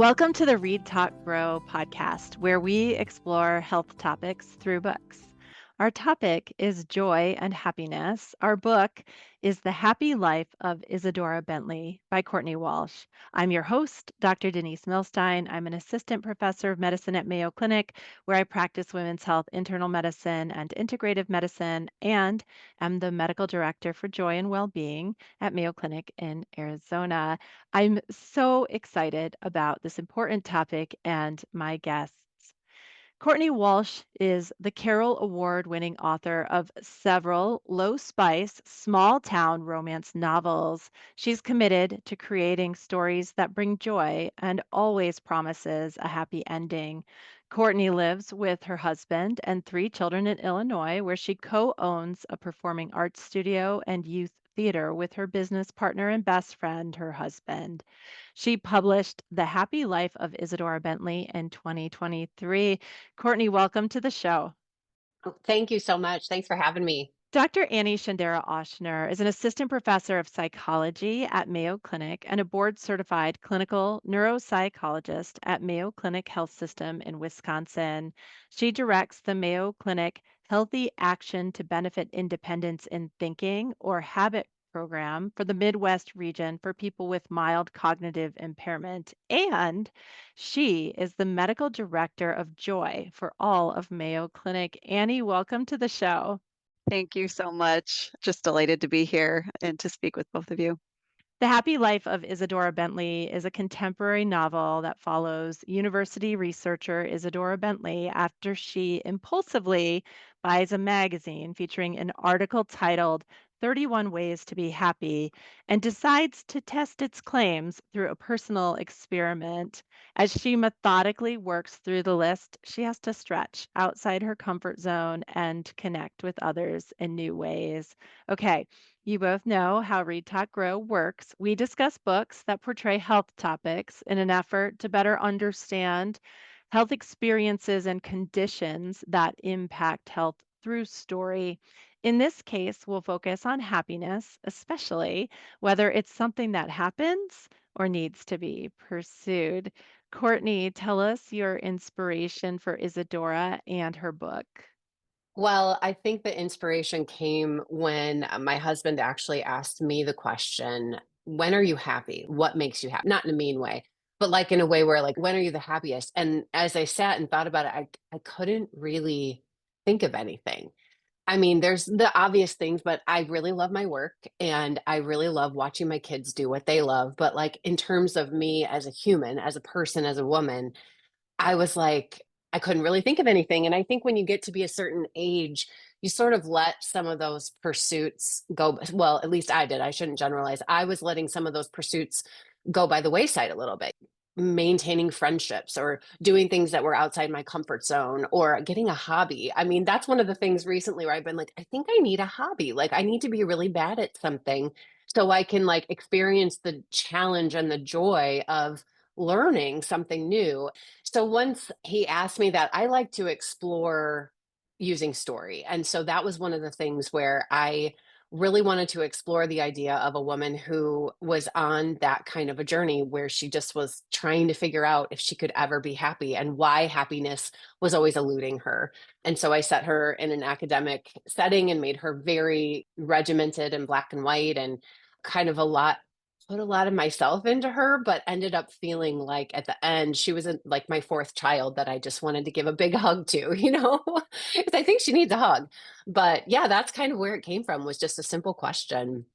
Welcome to the Read, Talk, Grow podcast, where we explore health topics through books. Our topic is joy and happiness. Our book is The Happy Life of Isadora Bentley by Courtney Walsh. I'm your host, Dr. Denise Milstein. I'm an assistant professor of medicine at Mayo Clinic, where I practice women's health, internal medicine, and integrative medicine, and am the medical director for joy and well-being at Mayo Clinic in Arizona. I'm so excited about this important topic and my guests. Courtney Walsh is the Carroll Award winning author of several low spice, small town romance novels. She's committed to creating stories that bring joy and always promises a happy ending. Courtney lives with her husband and three children in Illinois, where she co owns a performing arts studio and youth theater with her business partner and best friend, her husband. She published The Happy Life of Isadora Bentley in 2023. Courtney, welcome to the show. Oh, thank you so much. Thanks for having me. Dr. Anni Shandera-Ochsner is an assistant professor of psychology at Mayo Clinic and a board certified clinical neuropsychologist at Mayo Clinic Health System in Wisconsin. She directs the Mayo Clinic Healthy Action to Benefit Independence in Thinking or Habit program for the Midwest region for people with mild cognitive impairment. And she is the medical director of Joy for all of Mayo Clinic. Annie, welcome to the show. Thank you so much. Just delighted to be here and to speak with both of you. The Happy Life of Isadora Bentley is a contemporary novel that follows university researcher Isadora Bentley after she impulsively buys a magazine featuring an article titled 31 Ways to Be Happy and decides to test its claims through a personal experiment. As she methodically works through the list, she has to stretch outside her comfort zone and connect with others in new ways. Okay, you both know how Read Talk Grow works. We discuss books that portray health topics in an effort to better understand health experiences and conditions that impact health through story. In this case, we'll focus on happiness, especially whether it's something that happens or needs to be pursued. Courtney, tell us your inspiration for Isadora and her book. Well, I think the inspiration came when my husband actually asked me the question, when are you happy? What makes you happy? Not in a mean way, but like in a way where like, when are you the happiest? And as I sat and thought about it, I couldn't really think of anything. I mean, there's the obvious things, but I really love my work and I really love watching my kids do what they love. But like in terms of me as a human, as a person, as a woman, I was like, I couldn't really think of anything. And I think when you get to be a certain age, you sort of let some of those pursuits go. Well, at least I did. I shouldn't generalize. I was letting some of those pursuits go by the wayside a little bit, maintaining friendships or doing things that were outside my comfort zone or getting a hobby. I mean, that's one of the things recently where I've been like, I think I need a hobby. Like, I need to be really bad at something so I can like experience the challenge and the joy of learning something new. So once he asked me that, I like to explore using story. And so that was one of the things where I really wanted to explore the idea of a woman who was on that kind of a journey where she just was trying to figure out if she could ever be happy and why happiness was always eluding her. And so I set her in an academic setting and made her very regimented and black and white and kind of a lot put a lot of myself into her, but ended up feeling like at the end, she was like my fourth child that I just wanted to give a big hug to, you know, because I think she needs a hug. But yeah, that's kind of where it came from was just a simple question.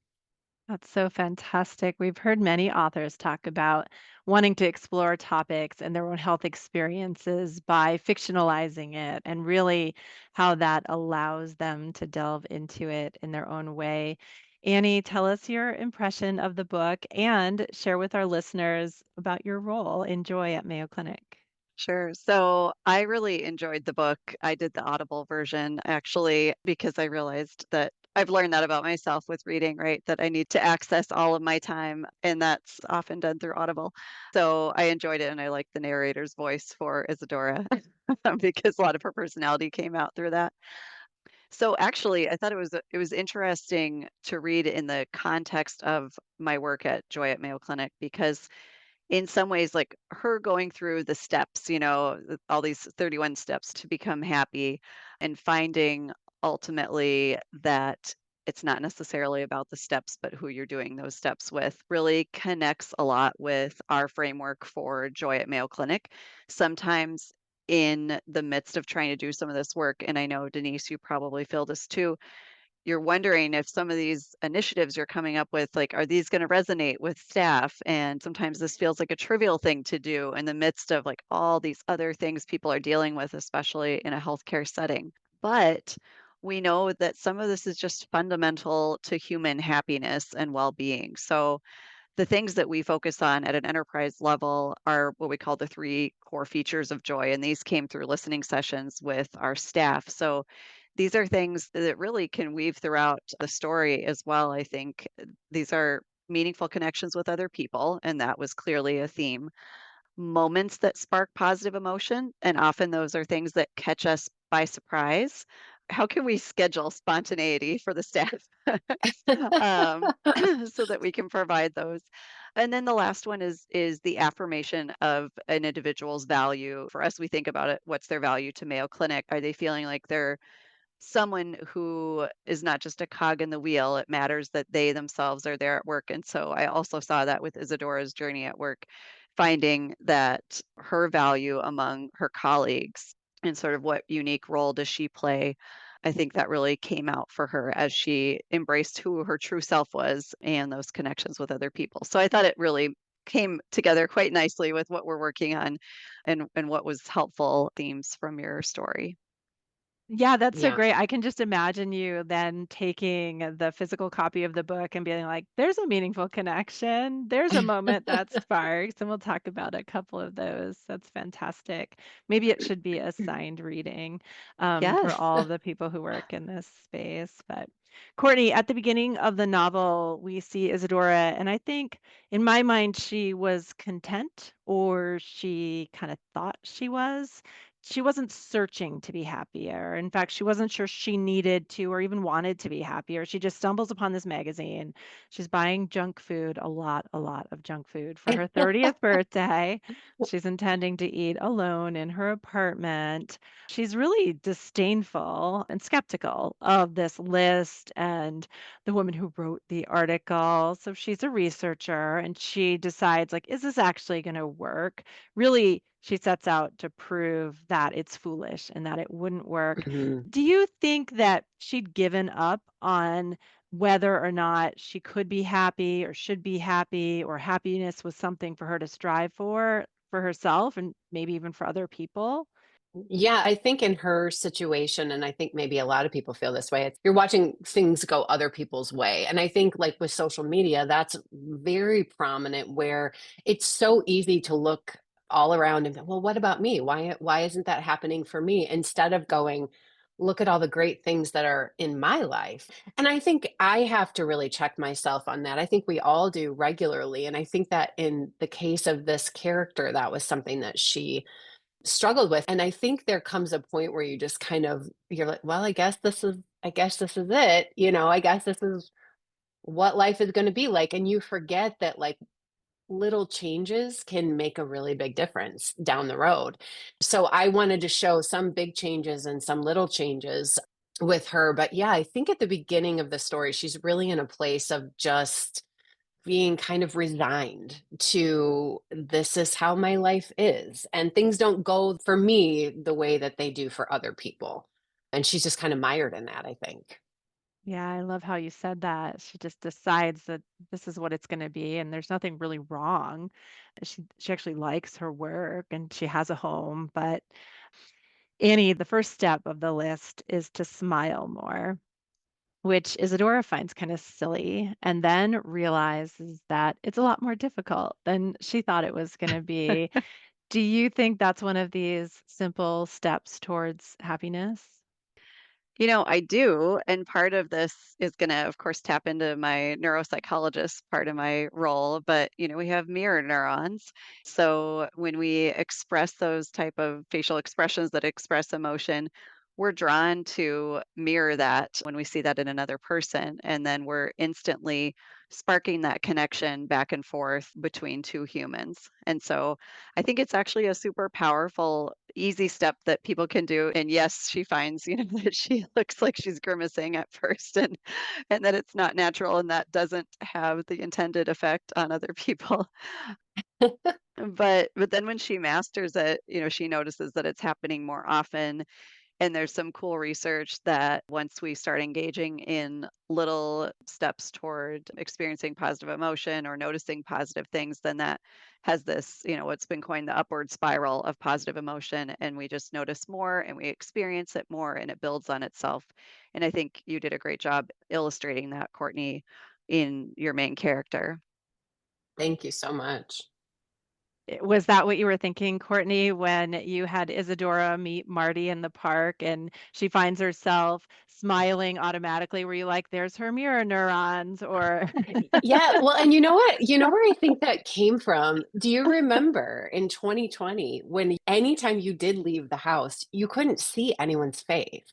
That's so fantastic. We've heard many authors talk about wanting to explore topics and their own health experiences by fictionalizing it and really how that allows them to delve into it in their own way. Annie, tell us your impression of the book and share with our listeners about your role in Joy at Mayo Clinic. Sure. So I really enjoyed the book. I did the Audible version actually because I realized that I've learned that about myself with reading, right? That I need to access all of my time, and that's often done through Audible. So I enjoyed it, and I like the narrator's voice for Isadora because a lot of her personality came out through that. So actually, I thought it was interesting to read in the context of my work at Joy at Mayo Clinic because in some ways, like her going through the steps, all these 31 steps to become happy and finding ultimately that it's not necessarily about the steps, but who you're doing those steps with really connects a lot with our framework for joy at Mayo Clinic. Sometimes in the midst of trying to do some of this work, and I know Denise, you probably feel this too, you're wondering if some of these initiatives you're coming up with, like, are these going to resonate with staff? And sometimes this feels like a trivial thing to do in the midst of like all these other things people are dealing with, especially in a healthcare setting. But we know that some of this is just fundamental to human happiness and well-being. So the things that we focus on at an enterprise level are what we call the three core features of joy. And these came through listening sessions with our staff. So these are things that really can weave throughout the story as well. I think these are meaningful connections with other people, and that was clearly a theme. Moments that spark positive emotion, and often those are things that catch us by surprise. How can we schedule spontaneity for the staff um, so that we can provide those? And then the last one is the affirmation of an individual's value. For us, we think about it, what's their value to Mayo Clinic? Are they feeling like they're someone who is not just a cog in the wheel? It matters that they themselves are there at work. And so I also saw that with Isadora's journey at work, finding that her value among her colleagues and sort of what unique role does she play. I think that really came out for her as she embraced who her true self was and those connections with other people. So I thought it really came together quite nicely with what we're working on and what was helpful themes from your story. Yeah, that's so Yeah. great. I can just imagine you then taking the physical copy of the book and being like, there's a meaningful connection. There's a moment that sparks, and we'll talk about a couple of those. That's fantastic. Maybe it should be a signed reading for Yes. all of the people who work in this space. But Courtney, at the beginning of the novel, we see Isadora, and I think in my mind, she was content, or she kind of thought she was. She wasn't searching to be happier. In fact, she wasn't sure she needed to or even wanted to be happier. She just stumbles upon this magazine. She's buying junk food, a lot of junk food for her 30th birthday. She's intending to eat alone in her apartment. She's really disdainful and skeptical of this list and the woman who wrote the article. So she's a researcher and she decides, like, is this actually going to work? Really, she sets out to prove that it's foolish and that it wouldn't work. Mhm. Do you think that she'd given up on whether or not she could be happy or should be happy, or happiness was something for her to strive for herself and maybe even for other people? Yeah, I think in her situation, and I think maybe a lot of people feel this way, it's, you're watching things go other people's way. And I think, like with social media, that's very prominent where it's so easy to look all around and go, well, what about me? Why isn't that happening for me? Instead of going, look at all the great things that are in my life. And I think I have to really check myself on that. I think we all do regularly. And I think that in the case of this character, that was something that she struggled with. And I think there comes a point where you just kind of, you're like, well, I guess this is it. I guess this is what life is going to be like. And you forget that, like, little changes can make a really big difference down the road. So I wanted to show some big changes and some little changes with her. But yeah, I think at the beginning of the story, she's really in a place of just being kind of resigned to, this is how my life is, and things don't go for me the way that they do for other people. And she's just kind of mired in that, I think. Yeah, I love how you said that. She just decides that this is what it's going to be and there's nothing really wrong. She actually likes her work and she has a home, but Annie, the first step of the list is to smile more, which Isadora finds kind of silly and then realizes that it's a lot more difficult than she thought it was going to be. Do you think that's one of these simple steps towards happiness? I do. And part of this is going to, of course, tap into my neuropsychologist part of my role. But, we have mirror neurons. So when we express those type of facial expressions that express emotion, we're drawn to mirror that when we see that in another person. And then we're instantly sparking that connection back and forth between two humans. And so I think it's actually a super powerful, easy step that people can do. And yes, she finds, that she looks like she's grimacing at first and that it's not natural and that doesn't have the intended effect on other people. But then when she masters it, she notices that it's happening more often. And there's some cool research that once we start engaging in little steps toward experiencing positive emotion or noticing positive things, then that has this, what's been coined the upward spiral of positive emotion. And we just notice more and we experience it more and it builds on itself. And I think you did a great job illustrating that, Courtney, in your main character. Thank you so much. Was that what you were thinking, Courtney, when you had Isadora meet Marty in the park and she finds herself smiling automatically? Were you like, there's her mirror neurons? Or Yeah, well, and you know what? You know where I think that came from? Do you remember in 2020 when anytime you did leave the house, you couldn't see anyone's face?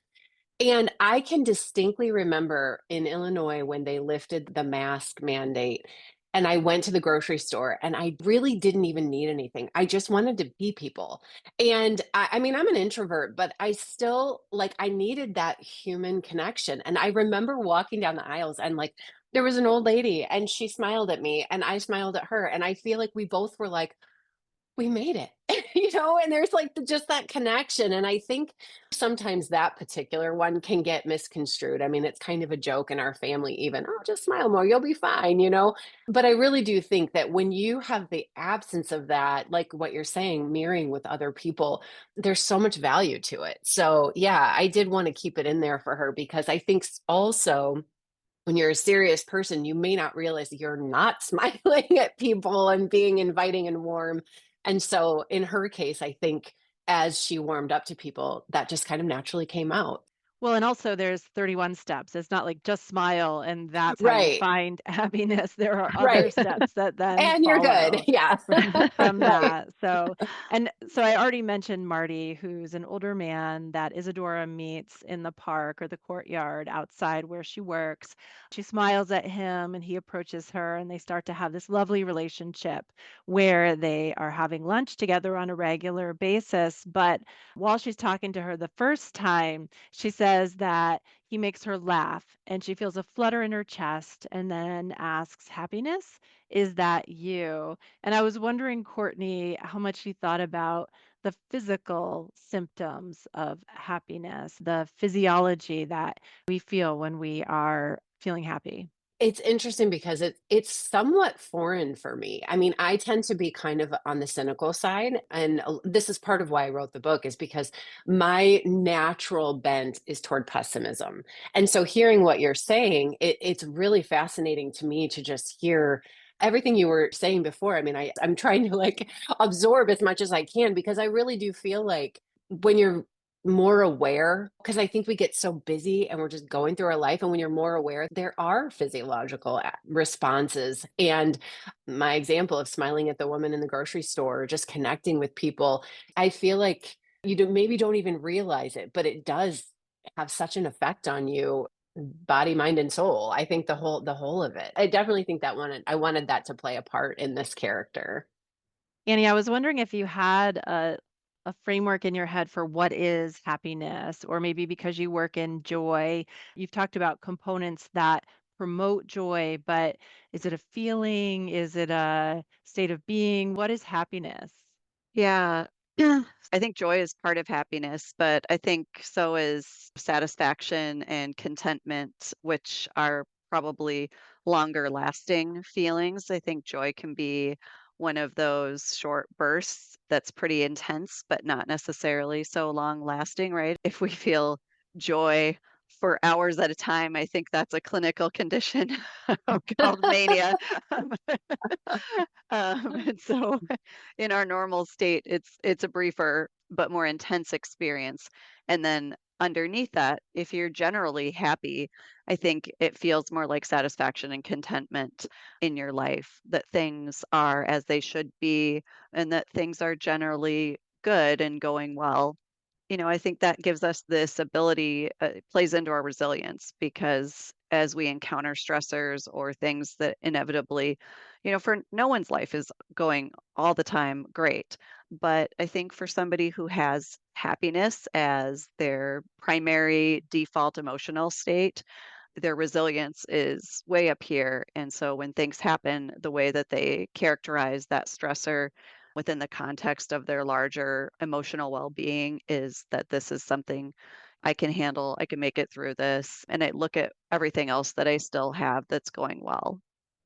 And I can distinctly remember in Illinois when they lifted the mask mandate, and I went to the grocery store and I really didn't even need anything. I just wanted to be people. And I mean, I'm an introvert, but I still like, I needed that human connection. And I remember walking down the aisles and like, there was an old lady and she smiled at me and I smiled at her. And I feel like we both were like, we made it, and there's like just that connection. And I think sometimes that particular one can get misconstrued. I mean, it's kind of a joke in our family, even, oh, just smile more, you'll be fine. But I really do think that when you have the absence of that, like what you're saying, mirroring with other people, there's so much value to it. So, yeah, I did want to keep it in there for her because I think also when you're a serious person, you may not realize that you're not smiling at people and being inviting and warm. And so in her case, I think as she warmed up to people, that just kind of naturally came out. well, and also there's 31 steps. It's not like just smile and that's how you Right. find happiness. There are other Right. steps that then And you're good. follow Yeah. from Right. that. So I already mentioned Marty, who's an older man that Isadora meets in the park or the courtyard outside where she works. She smiles at him and he approaches her and they start to have this lovely relationship where they are having lunch together on a regular basis. But while she's talking to her the first time, she says that he makes her laugh and she feels a flutter in her chest and then asks, Happiness? Is that you? And I was wondering, Courtney, how much you thought about the physical symptoms of happiness, the physiology that we feel when we are feeling happy. It's interesting because it's somewhat foreign for me. I mean, I tend to be kind of on the cynical side, and this is part of why I wrote the book is because my natural bent is toward pessimism. And so hearing what you're saying, it's really fascinating to me to just hear everything you were saying before. I mean, I'm trying to like absorb as much as I can because I really do feel like when you're more aware, because I think we get so busy and we're just going through our life. And when you're more aware, there are physiological responses. And my example of smiling at the woman in the grocery store, just connecting with people, I feel like maybe don't even realize it, but it does have such an effect on you, body, mind, and soul. I think the whole of it. I definitely think I wanted that to play a part in this character. Annie, I was wondering if you had a framework in your head for what is happiness, or maybe because you work in joy, you've talked about components that promote joy, but is it a feeling? Is it a state of being? What is happiness? Yeah. Yeah. I think joy is part of happiness, but I think so is satisfaction and contentment, which are probably longer lasting feelings. I think joy can be one of those short bursts that's pretty intense, but not necessarily so long lasting, right? If we feel joy for hours at a time, I think that's a clinical condition called mania. And so in our normal state, it's a briefer but more intense experience. And then underneath that, if you're generally happy, I think it feels more like satisfaction and contentment in your life, that things are as they should be and that things are generally good and going well I think that gives us this ability, plays into our resilience because as we encounter stressors or things that inevitably, for no one's life is going all the time great. But I think for somebody who has happiness as their primary default emotional state, their resilience is way up here. And so when things happen, the way that they characterize that stressor within the context of their larger emotional well being is that this is something I can handle. I can make it through this. And I look at everything else that I still have that's going well.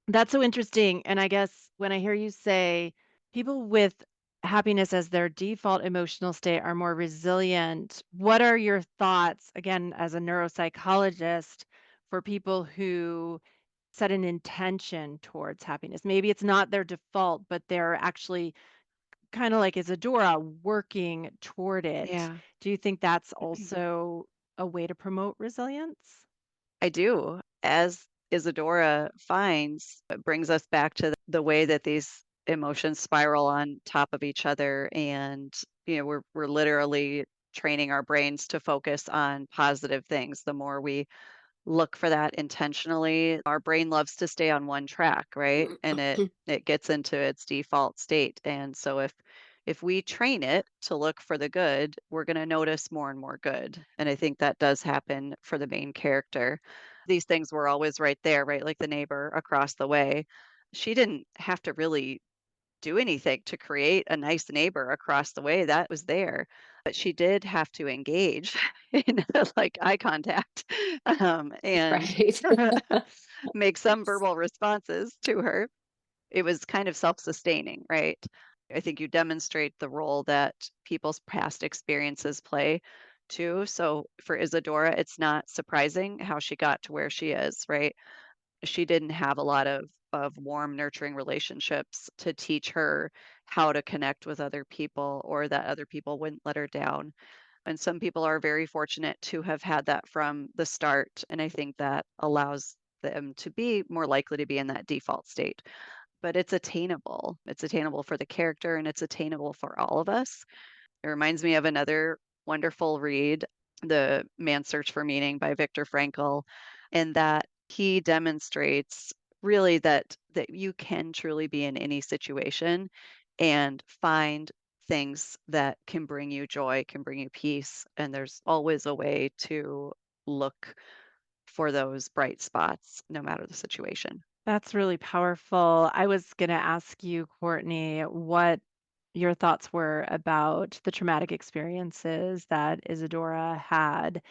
That's so interesting. And I guess when I hear you say people with happiness as their default emotional state are more resilient, what are your thoughts, again, as a neuropsychologist, for people who set an intention towards happiness? Maybe it's not their default, but they're actually kind of like Isadora working toward it. Yeah. Do you think that's also a way to promote resilience? I do. As Isadora finds, it brings us back to the way that these emotions spiral on top of each other. And, we're literally training our brains to focus on positive things. The more we look for that intentionally, our brain loves to stay on one track, right? And it gets into its default state. And so if we train it to look for the good, we're going to notice more and more good. And I think that does happen for the main character. These things were always right there, right? Like the neighbor across the way. She didn't have to really do anything to create a nice neighbor across the way that was there, but she did have to engage in like eye contact and Right. make some verbal responses to her. It was kind of self-sustaining, right? I think you demonstrate the role that people's past experiences play too. So for Isadora, it's not surprising how she got to where she is, right? She didn't have a lot of warm, nurturing relationships to teach her how to connect with other people or that other people wouldn't let her down. And some people are very fortunate to have had that from the start. And I think that allows them to be more likely to be in that default state. But it's attainable. It's attainable for the character and it's attainable for all of us. It reminds me of another wonderful read, The Man's Search for Meaning by Viktor Frankl, in that he demonstrates really that you can truly be in any situation and find things that can bring you joy, can bring you peace, and there's always a way to look for those bright spots no matter the situation. That's really powerful. I was going to ask you, Courtney, what your thoughts were about the traumatic experiences that Isadora had.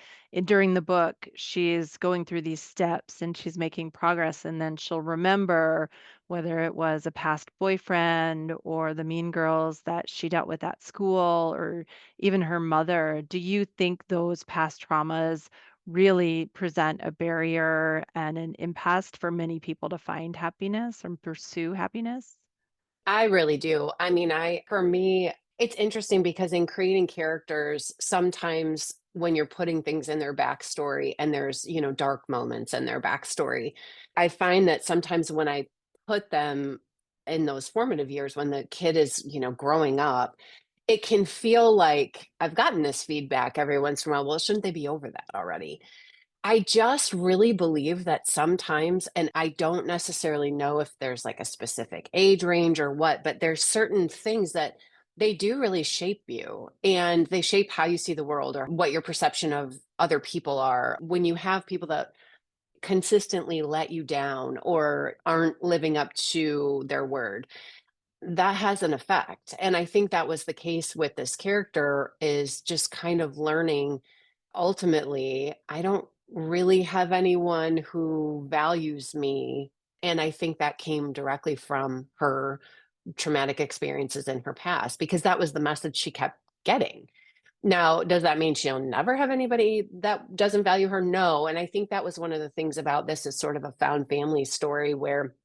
During the book, she's going through these steps and she's making progress, and then she'll remember whether it was a past boyfriend or the mean girls that she dealt with at school or even her mother. Do you think those past traumas really present a barrier and an impasse for many people to find happiness and pursue happiness? I really do. I mean, for me, it's interesting because in creating characters, sometimes when you're putting things in their backstory and there's, dark moments in their backstory, I find that sometimes when I put them in those formative years when the kid is, growing up, it can feel like I've gotten this feedback every once in a while. Well, shouldn't they be over that already? I just really believe that sometimes, and I don't necessarily know if there's like a specific age range or what, but there's certain things that they do really shape you and they shape how you see the world or what your perception of other people are. When you have people that consistently let you down or aren't living up to their word, that has an effect. And I think that was the case with this character is just kind of learning ultimately, I don't really have anyone who values me. And I think that came directly from her traumatic experiences in her past because that was the message she kept getting. Now, does that mean she'll never have anybody that doesn't value her? No. And I think that was one of the things about this is sort of a found family story where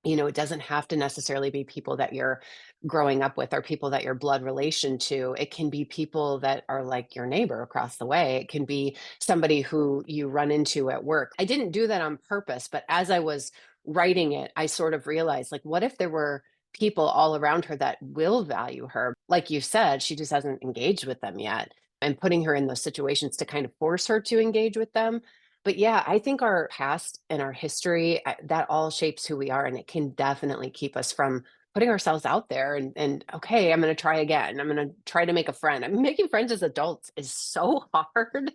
it doesn't have to necessarily be people that you're growing up with or people that you're blood relation to. It can be people that are like your neighbor across the way. It can be somebody who you run into at work. I didn't do that on purpose, but as I was writing it, I sort of realized like, what if there were people all around her that will value her? Like you said, she just hasn't engaged with them yet. and putting her in those situations to kind of force her to engage with them. But yeah, I think our past and our history, that all shapes who we are. And it can definitely keep us from putting ourselves out there and okay, I'm going to try again. I'm going to try to make a friend. I mean, making friends as adults is so hard.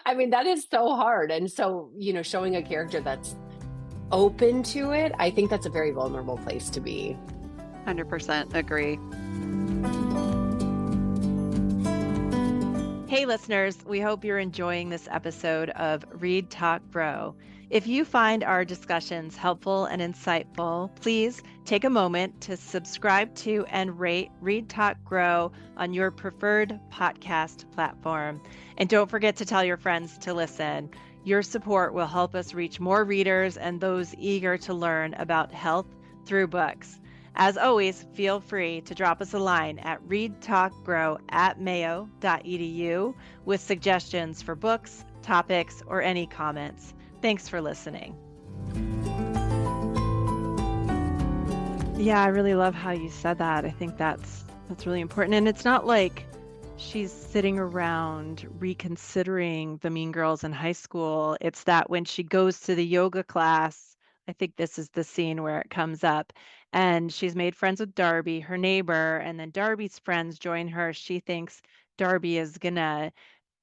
I mean, that is so hard. And so, showing a character that's open to it, I think that's a very vulnerable place to be. 100% agree. Hey, listeners, we hope you're enjoying this episode of Read, Talk, Grow. If you find our discussions helpful and insightful, please take a moment to subscribe to and rate Read, Talk, Grow on your preferred podcast platform. And don't forget to tell your friends to listen. Your support will help us reach more readers and those eager to learn about health through books. As always, feel free to drop us a line at readtalkgrow@mayo.edu with suggestions for books, topics, or any comments. Thanks for listening. Yeah, I really love how you said that. I think that's really important. And it's not like she's sitting around reconsidering the mean girls in high school. It's that when she goes to the yoga class, I think this is the scene where it comes up, and she's made friends with Darby, her neighbor, and then Darby's friends join her. She thinks Darby is gonna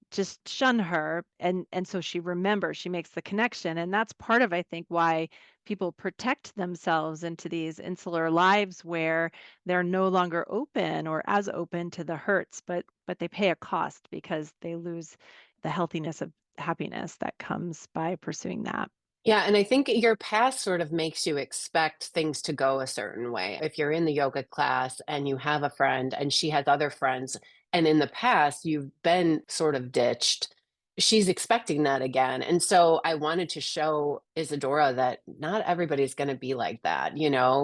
just shun her, and so she remembers, she makes the connection, and that's part of, I think, why people protect themselves into these insular lives where they're no longer open or as open to the hurts, but they pay a cost because they lose the healthiness of happiness that comes by pursuing that. Yeah, and I think your past sort of makes you expect things to go a certain way. If you're in the yoga class and you have a friend and she has other friends, and in the past you've been sort of ditched, she's expecting that again. And so I wanted to show Isadora that not everybody's going to be like that.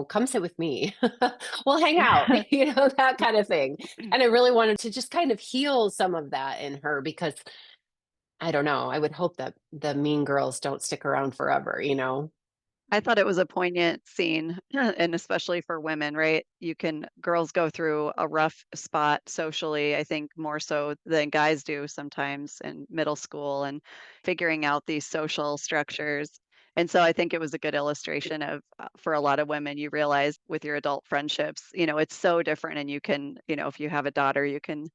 Come sit with me. We'll hang out, that kind of thing. And I really wanted to just kind of heal some of that in her because I don't know. I would hope that the mean girls don't stick around forever. I thought it was a poignant scene, and especially for women, right? Girls go through a rough spot socially, I think more so than guys do sometimes in middle school and figuring out these social structures. And so I think it was a good illustration of, for a lot of women, you realize with your adult friendships, it's so different. And if you have a daughter, you can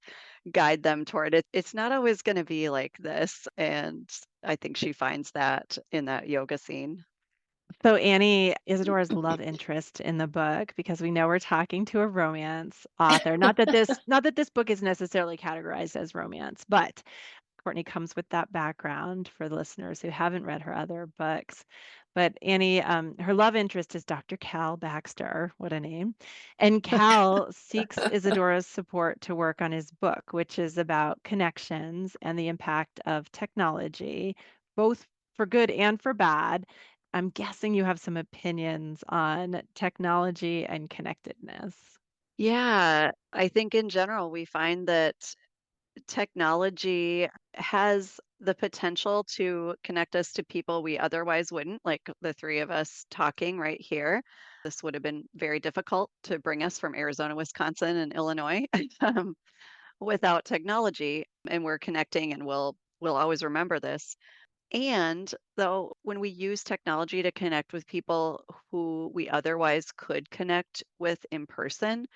guide them toward it. It's not always going to be like this. And I think she finds that in that yoga scene. So Annie, Isadora's love interest in the book, because we know we're talking to a romance author. Not that this book is necessarily categorized as romance, but Courtney comes with that background for the listeners who haven't read her other books. But Annie, her love interest is Dr. Cal Baxter. What a name. And Cal seeks Isadora's support to work on his book, which is about connections and the impact of technology, both for good and for bad. I'm guessing you have some opinions on technology and connectedness. Yeah, I think in general, we find that technology has the potential to connect us to people we otherwise wouldn't, like the three of us talking right here. This would have been very difficult to bring us from Arizona, Wisconsin, and Illinois um, without technology. And we're connecting, and we'll always remember this. And though, when we use technology to connect with people who we otherwise could connect with in person,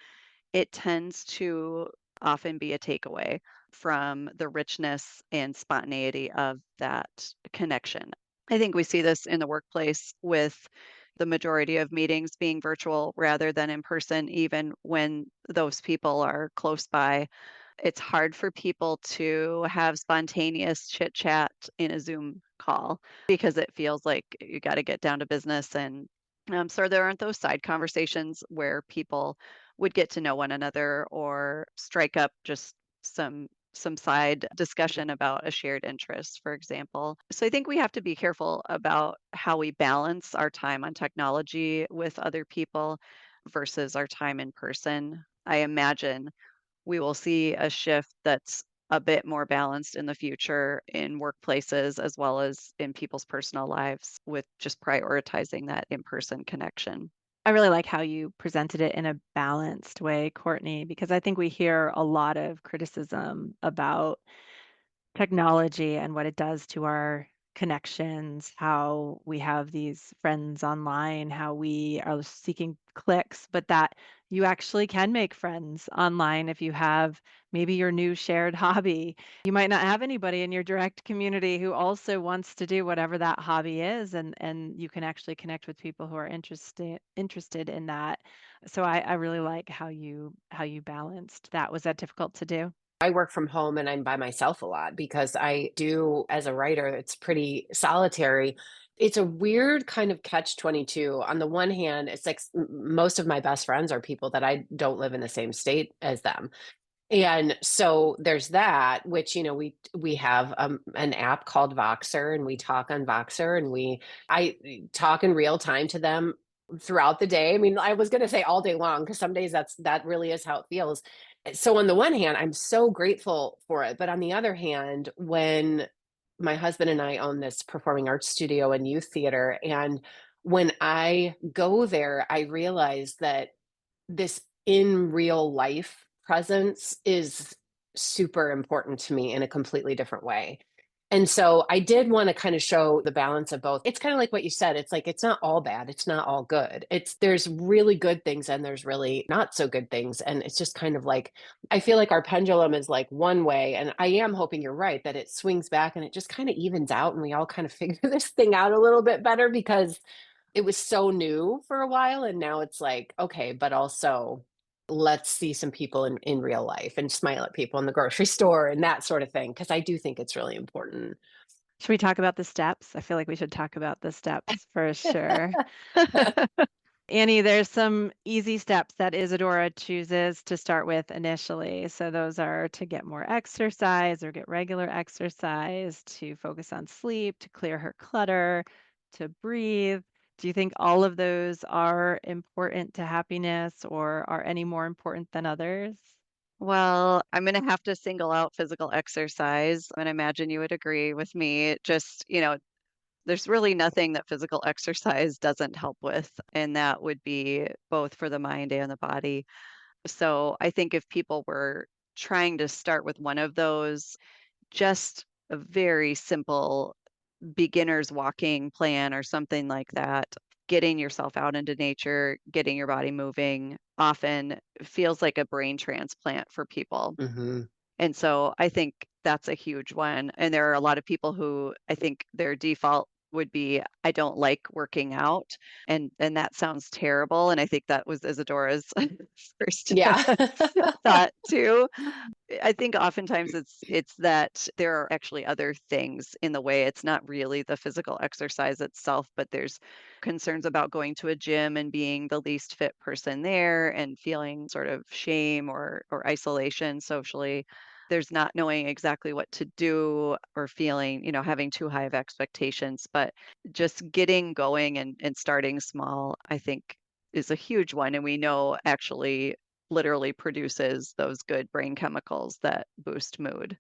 it tends to often be a takeaway from the richness and spontaneity of that connection. I think we see this in the workplace with the majority of meetings being virtual rather than in person, even when those people are close by. It's hard for people to have spontaneous chit chat in a Zoom call because it feels like you got to get down to business. And so there aren't those side conversations where people would get to know one another or strike up just some side discussion about a shared interest, for example. So I think we have to be careful about how we balance our time on technology with other people versus our time in person. I imagine we will see a shift that's a bit more balanced in the future in workplaces as well as in people's personal lives with just prioritizing that in-person connection. I really like how you presented it in a balanced way, Courtney, because I think we hear a lot of criticism about technology and what it does to our connections, how we have these friends online, how we are seeking clicks, but that you actually can make friends online if you have maybe your new shared hobby. You might not have anybody in your direct community who also wants to do whatever that hobby is, and you can actually connect with people who are interested in that. So I really like how you balanced that. Was that difficult to do? I work from home and I'm by myself a lot because I do, as a writer, it's pretty solitary. It's a weird kind of catch 22. On the one hand, it's like most of my best friends are people that I don't live in the same state as them. And so there's that, which, we have an app called Voxer, and we talk on Voxer, and I talk in real time to them throughout the day. I mean, I was going to say all day long, because some days that really is how it feels. So on the one hand, I'm so grateful for it. But on the other hand, when my husband and I own this performing arts studio and youth theater, and when I go there, I realize that this in real life presence is super important to me in a completely different way. And so I did want to kind of show the balance of both. It's kind of like what you said. It's like it's not all bad, it's not all good. There's really good things and there's really not so good things. And it's just kind of like I feel like our pendulum is like one way. And I am hoping you're right that it swings back and it just kind of evens out and we all kind of figure this thing out a little bit better, because it was so new for a while, and now it's like, okay, but also let's see some people in real life and smile at people in the grocery store and that sort of thing, because I do think it's really important. Should we talk about the steps? I feel like we should talk about the steps for sure. Annie, there's some easy steps that Isadora chooses to start with initially. So those are to get more exercise or get regular exercise, to focus on sleep, to clear her clutter, to breathe. Do you think all of those are important to happiness, or are any more important than others? Well, I'm going to have to single out physical exercise, and I imagine you would agree with me. Just, there's really nothing that physical exercise doesn't help with, and that would be both for the mind and the body. So I think if people were trying to start with one of those, just a very simple beginner's walking plan or something like that, getting yourself out into nature, getting your body moving often feels like a brain transplant for people. Hmm. And so I think that's a huge one. And there are a lot of people who I think their default would be, I don't like working out. And that sounds terrible. And I think that was Isadora's first Yeah. thought too. I think oftentimes it's that there are actually other things in the way. It's not really the physical exercise itself, but there's concerns about going to a gym and being the least fit person there and feeling sort of shame or isolation socially. There's not knowing exactly what to do or feeling, having too high of expectations, but just getting going and starting small, I think is a huge one. And we know actually literally produces those good brain chemicals that boost mood.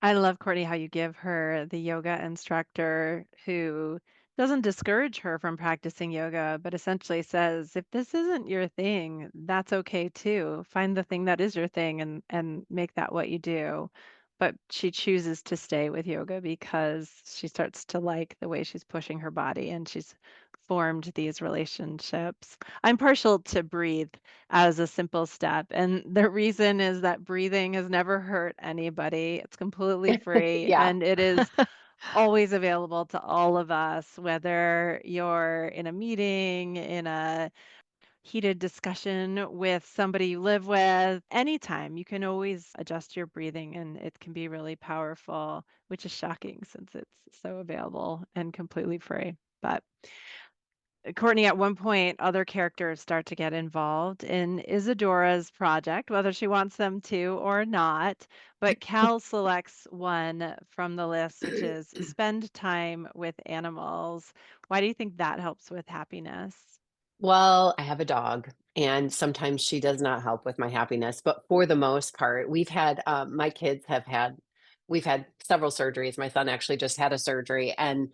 I love, Courtney, how you give her the yoga instructor who doesn't discourage her from practicing yoga, but essentially says, if this isn't your thing, that's okay too. Find the thing that is your thing and make that what you do. But she chooses to stay with yoga because she starts to like the way she's pushing her body and she's formed these relationships. I'm partial to breathe as a simple step. And the reason is that breathing has never hurt anybody. It's completely free Yeah. and it is always available to all of us, whether you're in a meeting, in a heated discussion with somebody you live with, anytime. You can always adjust your breathing and it can be really powerful, which is shocking since it's so available and completely free. But Courtney, at one point, other characters start to get involved in Isadora's project, whether she wants them to or not. But Cal selects one from the list, which is spend time with animals. Why do you think that helps with happiness? Well, I have a dog, and sometimes she does not help with my happiness. But for the most part, my kids we've had several surgeries. My son actually just had a surgery, and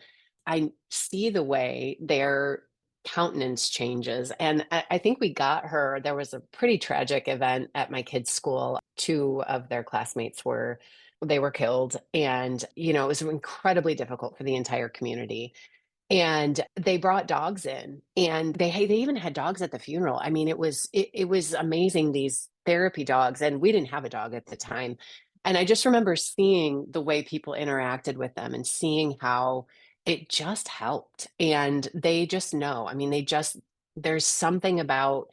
I see the way their countenance changes. And I think there was a pretty tragic event at my kids' school. Two of their classmates were they were killed. And, it was incredibly difficult for the entire community. And they brought dogs in, and they even had dogs at the funeral. I mean, it was amazing, these therapy dogs, and we didn't have a dog at the time. And I just remember seeing the way people interacted with them and seeing how it just helped. And they just know. I mean, there's something about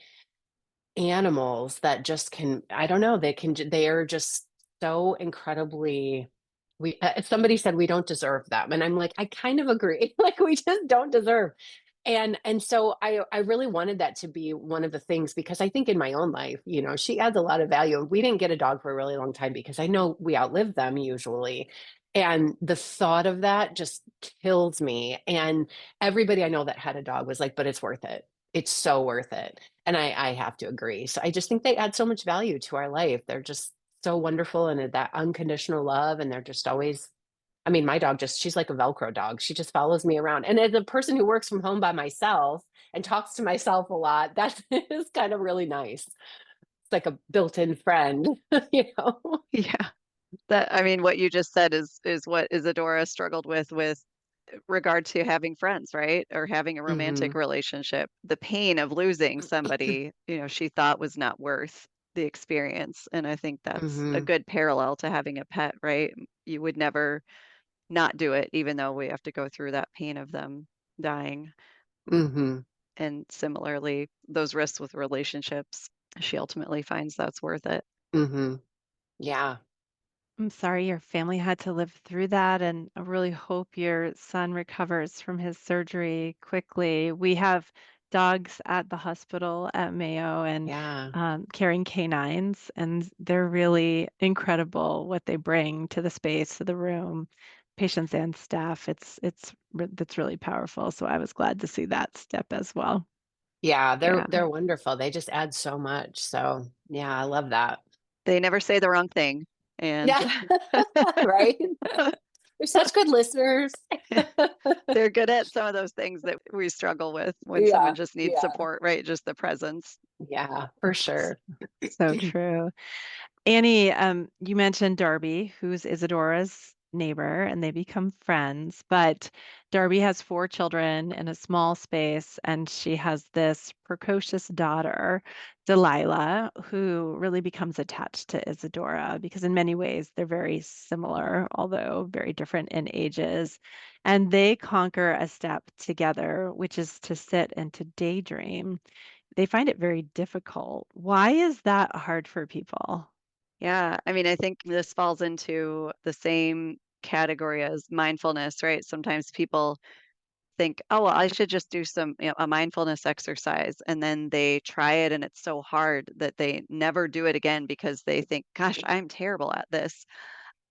animals that just can, I don't know, they are just so incredibly, somebody said we don't deserve them, and I'm like, I kind of agree. Like, we just don't deserve. And so I really wanted that to be one of the things, because I think in my own life, she adds a lot of value. We didn't get a dog for a really long time because I know we outlive them usually. And the thought of that just kills me. And everybody I know that had a dog was like, but it's worth it. It's so worth it. And I have to agree. So I just think they add so much value to our life. They're just so wonderful, and that unconditional love. And they're just always, I mean, my dog she's like a Velcro dog. She just follows me around. And as a person who works from home by myself and talks to myself a lot, that is kind of really nice. It's like a built-in friend, you know? Yeah. I mean, what you just said is what Isadora struggled with regard to having friends, right? Or having a romantic Hmm. relationship. The pain of losing somebody, she thought was not worth the experience. And I think that's a Hmm. good parallel to having a pet, right? You would never not do it, even though we have to go through that pain of them dying. Hmm. And similarly, those risks with relationships, she ultimately finds that's worth it. Hmm. Yeah. I'm sorry your family had to live through that, and I really hope your son recovers from his surgery quickly. We have dogs at the hospital at Mayo and Yeah. caring canines, and they're really incredible what they bring to the space, to the room, patients and staff. That's really powerful. So I was glad to see that step as well. Yeah. They're Yeah. they're wonderful. They just add so much. So yeah, I love that. They never say the wrong thing. And Yeah. Right. They're such good listeners. they're good at some of those things that we struggle with when someone Yeah. just needs Yeah. support, right? Just the presence. Yeah, for S- sure. So true. Annie, you mentioned Darby, who's Isadora's neighbor, and they become friends. But Darby has four children in a small space, and she has this precocious daughter, Delilah, who really becomes attached to Isadora because, in many ways, they're very similar, although very different in ages. And they conquer a step together, which is to sit and to daydream. They find it very difficult. Why is that hard for people? Yeah. I mean, I think this falls into the same category as mindfulness, right? Sometimes people think, oh, well, I should just do a mindfulness exercise. And then they try it and it's so hard that they never do it again because they think, gosh, I'm terrible at this.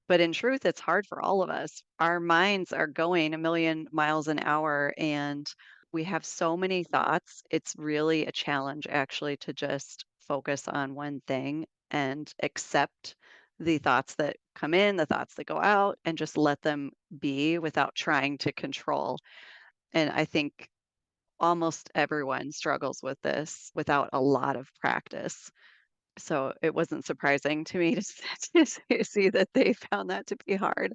But in truth, it's hard for all of us. Our minds are going a million miles an hour and we have so many thoughts. It's really a challenge actually to just focus on one thing and accept the thoughts that come in, the thoughts that go out, and just let them be without trying to control. And I think almost everyone struggles with this without a lot of practice. So it wasn't surprising to me to, to see that they found that to be hard.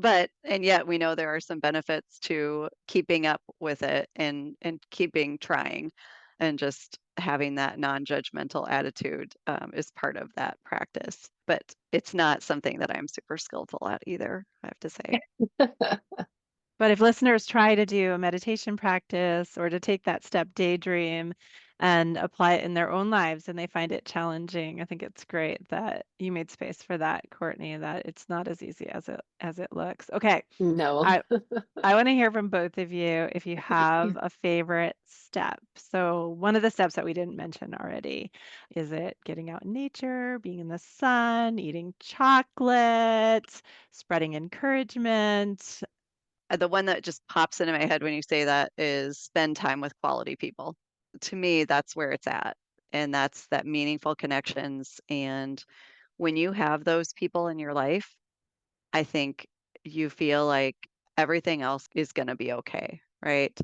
And yet we know there are some benefits to keeping up with it and keeping trying and just having that non-judgmental attitude is part of that practice. But it's not something that I'm super skillful at either, I have to say. But if listeners try to do a meditation practice or to take that step daydream and apply it in their own lives and they find it challenging, I think it's great that you made space for that, Courtney, that it's not as easy as it looks. Okay. No. I I want to hear from both of you if you have a favorite step. So, one of the steps that we didn't mention already, is it getting out in nature, being in the sun, eating chocolate, spreading encouragement? The one that just pops into my head when you say that is spend time with quality people. To me, that's where it's at. And that's that meaningful connections. And when you have those people in your life, I think you feel like everything else is going to be okay, right?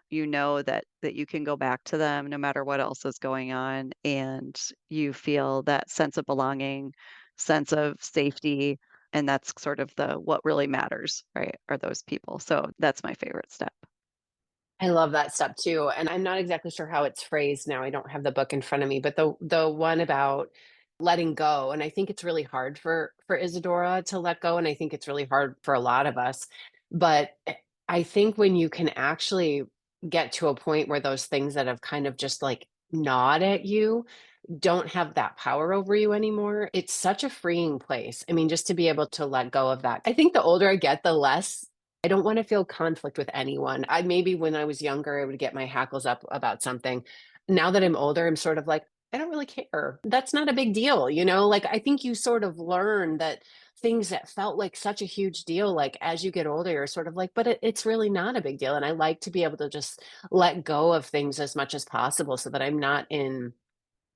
You know that you can go back to them no matter what else is going on, and you feel that sense of belonging, sense of safety, And that's sort of what really matters, right? Are those people. So that's my favorite step. I love that step too. And I'm not exactly sure how it's phrased now. I don't have the book in front of me, but the one about letting go. And I think it's really hard for Isadora to let go. And I think it's really hard for a lot of us. But I think when you can actually get to a point where those things that have kind of just like gnawed at you don't have that power over you anymore, it's such a freeing place. I mean, just to be able to let go of that. I think the older I get, the less I don't want to feel conflict with anyone. I maybe when I was younger, I would get my hackles up about something. Now that I'm older, I'm sort of like, I don't really care. That's not a big deal, you know? Like I think you sort of learn that things that felt like such a huge deal, like as you get older, you're sort of like, but it's really not a big deal. And I like to be able to just let go of things as much as possible so that I'm not in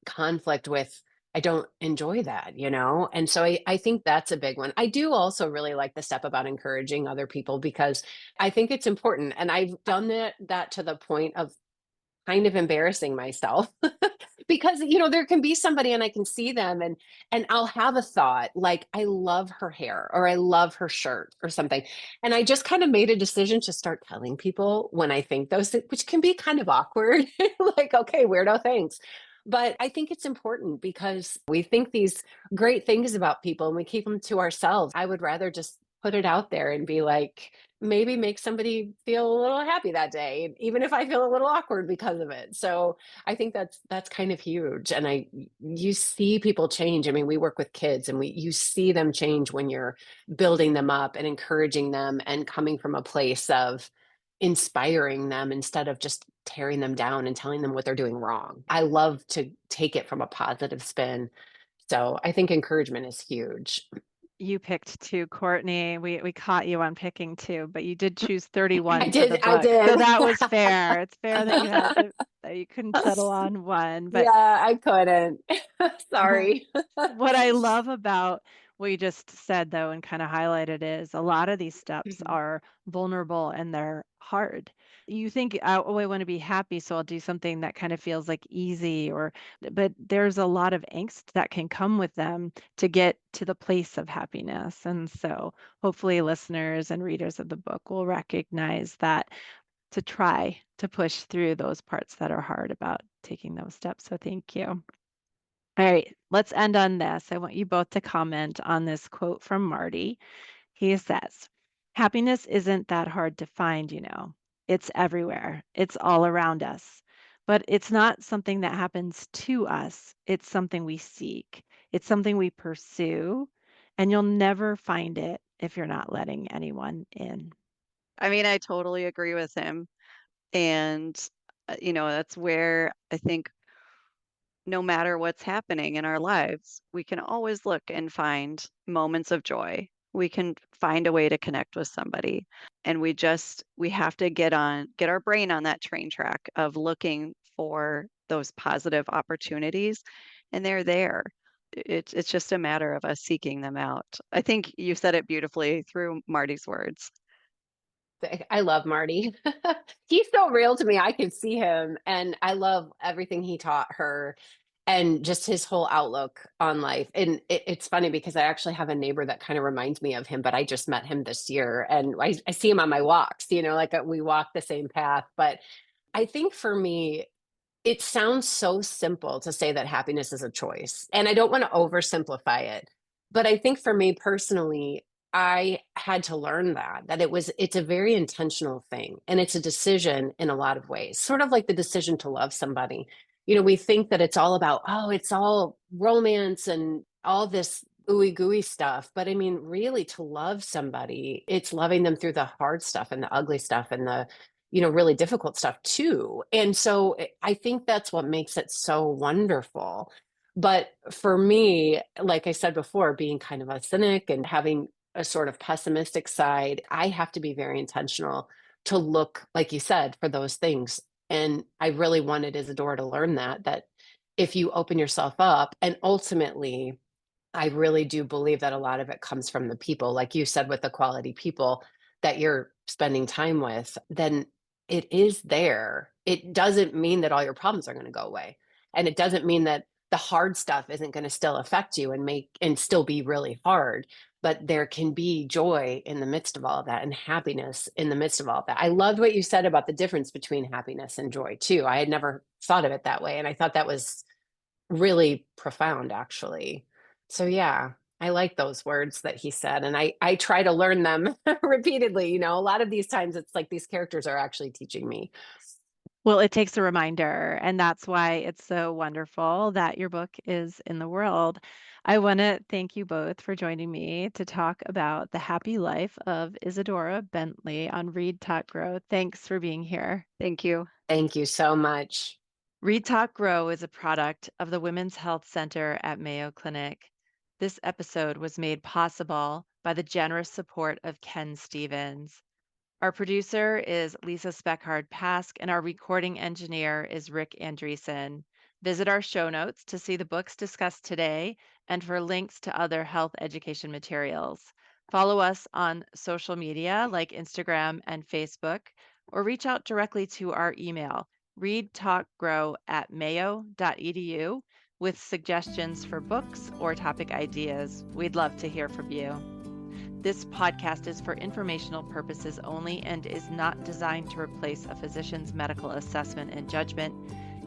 conflict with I don't enjoy that, you know? And so I think that's a big one. I do also really like the step about encouraging other people because I think it's important. And I've done that to the point of kind of embarrassing myself because there can be somebody and I can see them and I'll have a thought like I love her hair or I love her shirt or something, and I just kind of made a decision to start telling people when I think those things, which can be kind of awkward. Like, okay, weirdo, thanks. But I think it's important because we think these great things about people and we keep them to ourselves. I would rather just put it out there and be like, maybe make somebody feel a little happy that day, even if I feel a little awkward because of it. So I think that's kind of huge. And you see people change. I mean, we work with kids and you see them change when you're building them up and encouraging them and coming from a place of inspiring them instead of just tearing them down and telling them what they're doing wrong. I love to take it from a positive spin. So I think encouragement is huge. You picked two, Courtney. We caught you on picking two, but you did choose I 31 for the did. I book. So did. that was fair. It's fair that that you couldn't settle on one. But Yeah, I couldn't. Sorry. what I love about what you just said, though, and kind of highlighted is a lot of these steps Mhm. are vulnerable and they're hard. You think, oh, I want to be happy, so I'll do something that kind of feels like easy, but there's a lot of angst that can come with them to get to the place of happiness. And so hopefully listeners and readers of the book will recognize that to try to push through those parts that are hard about taking those steps. So thank you. All right, let's end on this. I want you both to comment on this quote from Marty. He says, happiness isn't that hard to find, you know. It's everywhere, it's all around us. But it's not something that happens to us, it's something we seek, it's something we pursue, and you'll never find it if you're not letting anyone in. I mean, I totally agree with him. And, that's where I think no matter what's happening in our lives, we can always look and find moments of joy. We can find a way to connect with somebody. And we have to get our brain on that train track of looking for those positive opportunities. And they're there. It's just a matter of us seeking them out. I think you said it beautifully through Marty's words. I love Marty. He's so real to me. I can see him and I love everything he taught her and just his whole outlook on life. And it's funny because I actually have a neighbor that kind of reminds me of him, but I just met him this year and I see him on my walks, like we walk the same path. But I think for me, it sounds so simple to say that happiness is a choice. And I don't want to oversimplify it. But I think for me personally, I had to learn that it's a very intentional thing and it's a decision in a lot of ways, sort of like the decision to love somebody. We think that it's all about, oh, it's all romance and all this ooey gooey stuff. But I mean, really to love somebody, it's loving them through the hard stuff and the ugly stuff and the really difficult stuff too. And so I think that's what makes it so wonderful. But for me, like I said before, being kind of a cynic and having a sort of pessimistic side, I have to be very intentional to look, like you said, for those things. And I really wanted Isadora to learn that if you open yourself up, and ultimately, I really do believe that a lot of it comes from the people, like you said, with the quality people that you're spending time with, then it is there. It doesn't mean that all your problems are going to go away. And it doesn't mean that the hard stuff isn't going to still affect you and still be really hard. but there can be joy in the midst of all of that and happiness in the midst of all of that. I loved what you said about the difference between happiness and joy too. I had never thought of it that way. And I thought that was really profound, actually. So yeah, I like those words that he said. And I try to learn them repeatedly. A lot of these times it's like these characters are actually teaching me. Well, it takes a reminder, and that's why it's so wonderful that your book is in the world. I want to thank you both for joining me to talk about the happy life of Isadora Bentley on Read Talk Grow. Thanks for being here. Thank you. Thank you so much. Read Talk Grow is a product of the Women's Health Center at Mayo Clinic. This episode was made possible by the generous support of Ken Stevens. Our producer is Lisa Speckhard-Pask, and our recording engineer is Rick Andreessen. Visit our show notes to see the books discussed today and for links to other health education materials. Follow us on social media like Instagram and Facebook, or reach out directly to our email, readtalkgrow@mayo.edu, with suggestions for books or topic ideas. We'd love to hear from you. This podcast is for informational purposes only and is not designed to replace a physician's medical assessment and judgment.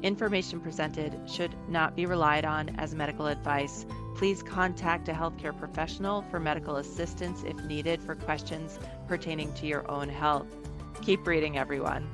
Information presented should not be relied on as medical advice. Please contact a healthcare professional for medical assistance if needed for questions pertaining to your own health. Keep reading, everyone.